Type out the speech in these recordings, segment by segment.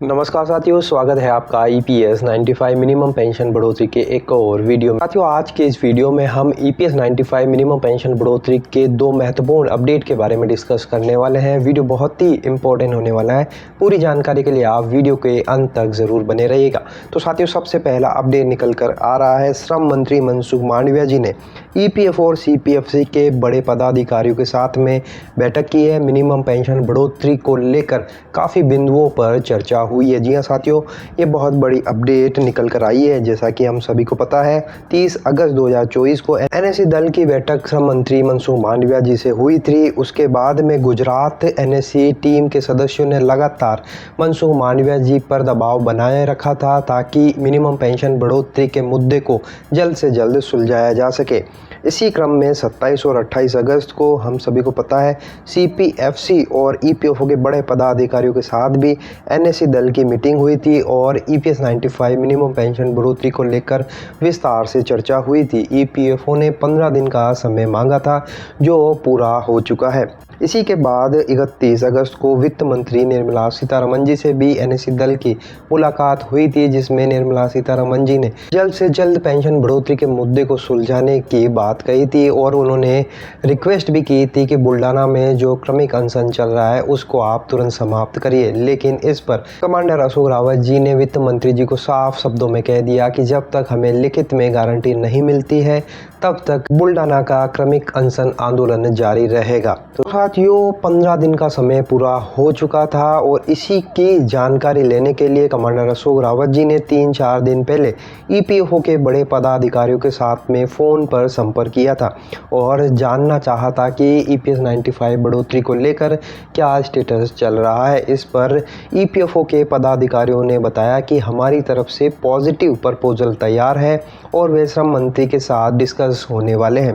नमस्कार साथियों, स्वागत है आपका EPS 95 मिनिमम पेंशन बढ़ोतरी के एक और वीडियो में। साथियों, आज के इस वीडियो में हम EPS 95 मिनिमम पेंशन बढ़ोतरी के दो महत्वपूर्ण अपडेट के बारे में डिस्कस करने वाले हैं। वीडियो बहुत ही इंपॉर्टेंट होने वाला है। पूरी जानकारी के लिए आप वीडियो के अंत तक जरूर बने रहिएगा। तो साथियों, सबसे पहला अपडेट निकल कर आ रहा है। श्रम मंत्री मनसुख मांडविया जी ने EPF और CPFC के बड़े पदाधिकारियों के साथ में बैठक की है। मिनिमम पेंशन बढ़ोतरी को लेकर काफ़ी बिंदुओं पर चर्चा हुई है। जी हाँ साथियों, ये बहुत बड़ी अपडेट निकल कर आई है। जैसा कि हम सभी को पता है, 30 अगस्त 2024 को NSE दल की बैठक श्रम मंत्री मनसुख मांडविया जी से हुई थी। उसके बाद में गुजरात NSE टीम के सदस्यों ने लगातार मनसुख मांडविया जी पर दबाव बनाए रखा था ताकि मिनिमम पेंशन बढ़ोतरी के मुद्दे को जल्द से जल्द सुलझाया जा सके। इसी क्रम में 27 और 28 अगस्त को हम सभी को पता है, CPFC और EPFO के बड़े पदाधिकारियों के साथ भी NSE दल की मीटिंग हुई थी और EPS 95 मिनिमम पेंशन बढ़ोतरी को लेकर विस्तार से चर्चा हुई थी। EPFO ने 15 दिन का समय मांगा था, जो पूरा हो चुका है। इसी के बाद 31 अगस्त को वित्त मंत्री निर्मला सीतारमण जी से भी NSE दल की मुलाकात हुई थी, जिसमें निर्मला सीतारमण जी ने जल्द से जल्द पेंशन बढ़ोतरी के मुद्दे को सुलझाने की बात कही थी और उन्होंने रिक्वेस्ट भी की थी कि बुल्डाना में जो क्रमिक अनशन चल रहा है उसको आप तुरंत समाप्त करिए। लेकिन इस पर कमांडर अशोक रावत जी ने वित्त मंत्री जी को साफ शब्दों में कह दिया कि जब तक हमें लिखित में गारंटी नहीं मिलती है तब तक बुल्डाना का क्रमिक अनशन आंदोलन जारी रहेगा। तो साथियों, 15 दिन का समय पूरा हो चुका था और इसी की जानकारी लेने के लिए कमांडर अशोक रावत जी ने 3-4 दिन पहले EPFO के बड़े पदाधिकारियों के साथ में फ़ोन पर संपर्क किया था और जानना चाहा था कि EPS 95 बढ़ोतरी को लेकर क्या स्टेटस चल रहा है। इस पर EPFO के पदाधिकारियों ने बताया कि हमारी तरफ से पॉजिटिव प्रपोजल तैयार है और वे श्रम मंत्री के साथ डिस्कस होने वाले हैं।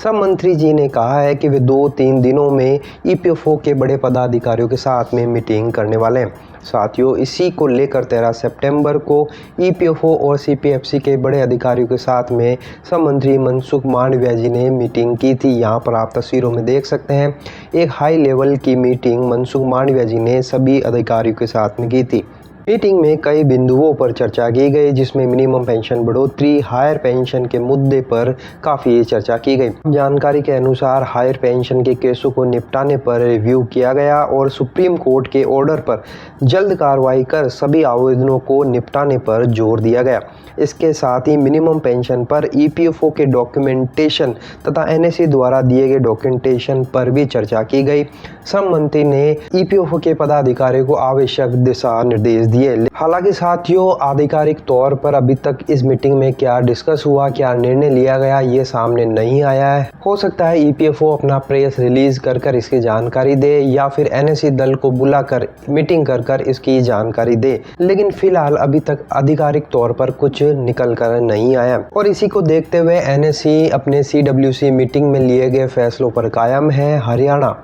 श्रम मंत्री जी ने कहा है कि वे 2-3 दिनों में EPFO के बड़े पदाधिकारियों के साथ में मीटिंग करने वाले हैं। साथियों, इसी को लेकर 13 सितंबर को EPFO और CPFC के बड़े अधिकारियों के साथ में श्रम मंत्री मनसुख मांडविया जी ने मीटिंग की थी। यहाँ पर आप तस्वीरों में देख सकते हैं, एक हाई लेवल की मीटिंग मनसुख मांडविया जी ने सभी अधिकारियों के साथ में की थी। मीटिंग में कई बिंदुओं पर चर्चा की गई, जिसमें मिनिमम पेंशन बढ़ोतरी, हायर पेंशन के मुद्दे पर काफ़ी चर्चा की गई। जानकारी के अनुसार हायर पेंशन के केसों को निपटाने पर रिव्यू किया गया और सुप्रीम कोर्ट के ऑर्डर पर जल्द कार्रवाई कर सभी आवेदनों को निपटाने पर जोर दिया गया। इसके साथ ही मिनिमम पेंशन पर EPFO के डॉक्यूमेंटेशन तथा NSE द्वारा दिए गए डॉक्यूमेंटेशन पर भी चर्चा की गई। श्रम मंत्री ने EPFO के पदाधिकारियों को आवश्यक दिशा निर्देश दिए। हालांकि साथियों, आधिकारिक तौर पर अभी तक इस मीटिंग में क्या डिस्कस हुआ, क्या निर्णय लिया गया, ये सामने नहीं आया है। हो सकता है EPFO अपना प्रेस रिलीज कर इसकी जानकारी दे या फिर NSE दल को बुलाकर मीटिंग कर इसकी जानकारी दे, लेकिन फिलहाल अभी तक आधिकारिक तौर पर कुछ निकल कर नहीं आया। और इसी को देखते हुए NSE अपने CWC मीटिंग में लिए गए फैसलों पर कायम है। हरियाणा,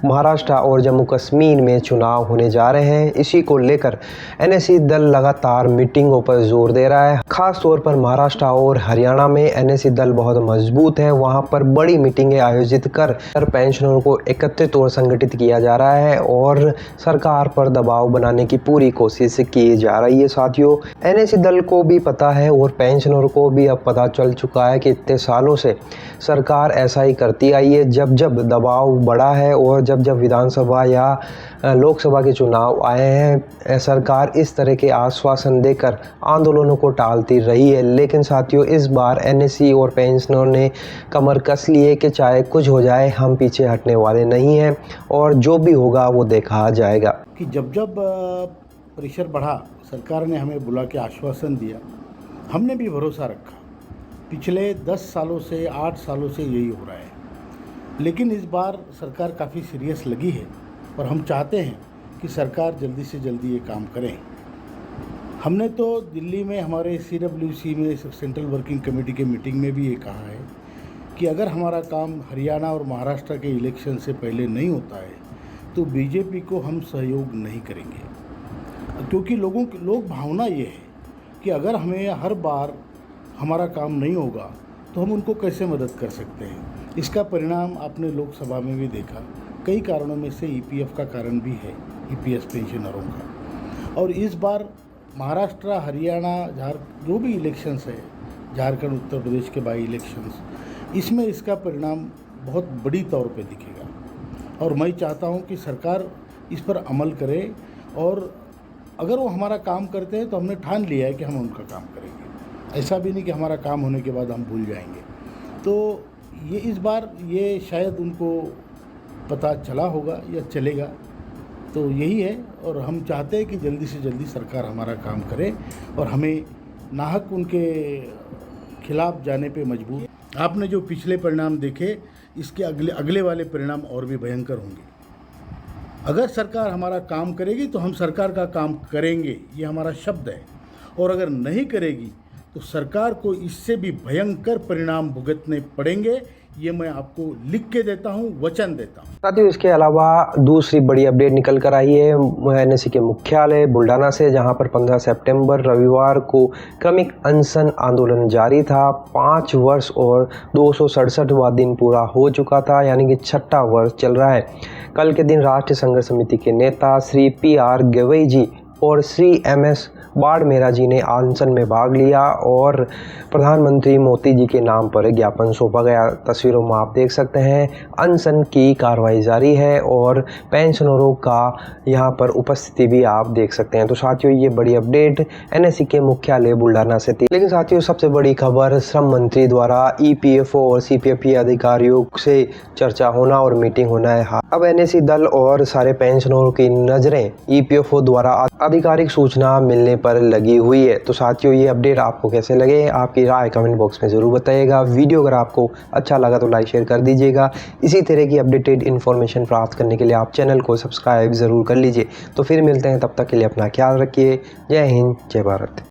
महाराष्ट्र और जम्मू कश्मीर में चुनाव होने जा रहे हैं। इसी को लेकर NSE दल लगातार मीटिंगों पर जोर दे रहा है। खास तौर पर महाराष्ट्र और हरियाणा में NSE दल बहुत मजबूत है। वहां पर बड़ी मीटिंगें आयोजित कर पेंशनरों को एकत्रित और संगठित किया जा रहा है और सरकार पर दबाव बनाने की पूरी कोशिश की जा रही है। साथियों, NSE दल को भी पता है और पेंशनरों को भी अब पता चल चुका है कि इतने सालों से सरकार ऐसा ही करती आई है। जब जब दबाव बढ़ा है और जब विधानसभा या लोकसभा के चुनाव आए हैं, सरकार इस तरह के आश्वासन देकर आंदोलनों को टालती रही है। लेकिन साथियों, इस बार NSE और पेंशनरों ने कमर कस लिए कि चाहे कुछ हो जाए, हम पीछे हटने वाले नहीं हैं और जो भी होगा वो देखा जाएगा। कि जब प्रेशर बढ़ा, सरकार ने हमें बुला के आश्वासन दिया, हमने भी भरोसा रखा। पिछले 10 सालों से 8 सालों से यही हो रहा है, लेकिन इस बार सरकार काफ़ी सीरियस लगी है और हम चाहते हैं कि सरकार जल्दी से जल्दी ये काम करें। हमने तो दिल्ली में हमारे CWC में सेंट्रल वर्किंग कमेटी के मीटिंग में भी ये कहा है कि अगर हमारा काम हरियाणा और महाराष्ट्र के इलेक्शन से पहले नहीं होता है तो BJP को हम सहयोग नहीं करेंगे, क्योंकि लोग भावना ये है कि अगर हमें हर बार हमारा काम नहीं होगा तो हम उनको कैसे मदद कर सकते हैं। इसका परिणाम आपने लोकसभा में भी देखा। कई कारणों में से EPF का कारण भी है, EPS पेंशनरों का। और इस बार महाराष्ट्र, हरियाणा, जो भी इलेक्शंस है, झारखंड, उत्तर प्रदेश के बाई इलेक्शंस, इसमें इसका परिणाम बहुत बड़ी तौर पे दिखेगा। और मैं चाहता हूं कि सरकार इस पर अमल करे, और अगर वो हमारा काम करते हैं तो हमने ठान लिया है कि हम उनका काम करेंगे। ऐसा भी नहीं कि हमारा काम होने के बाद हम भूल जाएंगे। तो ये इस बार ये शायद उनको पता चला होगा या चलेगा, तो यही है। और हम चाहते हैं कि जल्दी से जल्दी सरकार हमारा काम करे और हमें नाहक उनके खिलाफ जाने पे मजबूर। आपने जो पिछले परिणाम देखे, इसके अगले वाले परिणाम और भी भयंकर होंगे। अगर सरकार हमारा काम करेगी तो हम सरकार का काम करेंगे, ये हमारा शब्द है। और अगर नहीं करेगी तो सरकार को इससे भी भयंकर परिणाम भुगतने पड़ेंगे, ये मैं आपको लिख के देता हूँ, वचन देता हूँ। साथियों, इसके अलावा दूसरी बड़ी अपडेट निकल कर आई है एनएससी के मुख्यालय बुल्डाना से, जहां पर 15 सितंबर रविवार को क्रमिक अनशन आंदोलन जारी था। 5 वर्ष और 267वां दिन पूरा हो चुका था, यानी कि 6ठा वर्ष चल रहा है। कल के दिन राष्ट्रीय संघर्ष समिति के नेता श्री PR गवई जी और श्री MS बाड़मेरा जी ने अनशन में भाग लिया और प्रधानमंत्री मोदी जी के नाम पर ज्ञापन सौंपा गया। तस्वीरों में आप देख सकते हैं अनशन की कार्रवाई जारी है और पेंशनरों का यहां पर उपस्थिति भी आप देख सकते हैं। तो साथियों, ये बड़ी अपडेट एनएससी के मुख्यालय बुल्डाना से थी। लेकिन साथियों, सबसे बड़ी खबर, श्रम मंत्री द्वारा EPFO और CPFE अधिकारियों से चर्चा होना और मीटिंग होना है। अब एनएससी दल और सारे पेंशनरों की नज़रें EPFO द्वारा आधिकारिक सूचना मिलने पर लगी हुई है। तो साथियों, ये अपडेट आपको कैसे लगे, आपकी राय कमेंट बॉक्स में ज़रूर बताइएगा। वीडियो अगर आपको अच्छा लगा तो लाइक शेयर कर दीजिएगा। इसी तरह की अपडेटेड इन्फॉर्मेशन प्राप्त करने के लिए आप चैनल को सब्सक्राइब ज़रूर कर लीजिए। तो फिर मिलते हैं, तब तक के लिए अपना ख्याल रखिए। जय हिंद, जय भारत।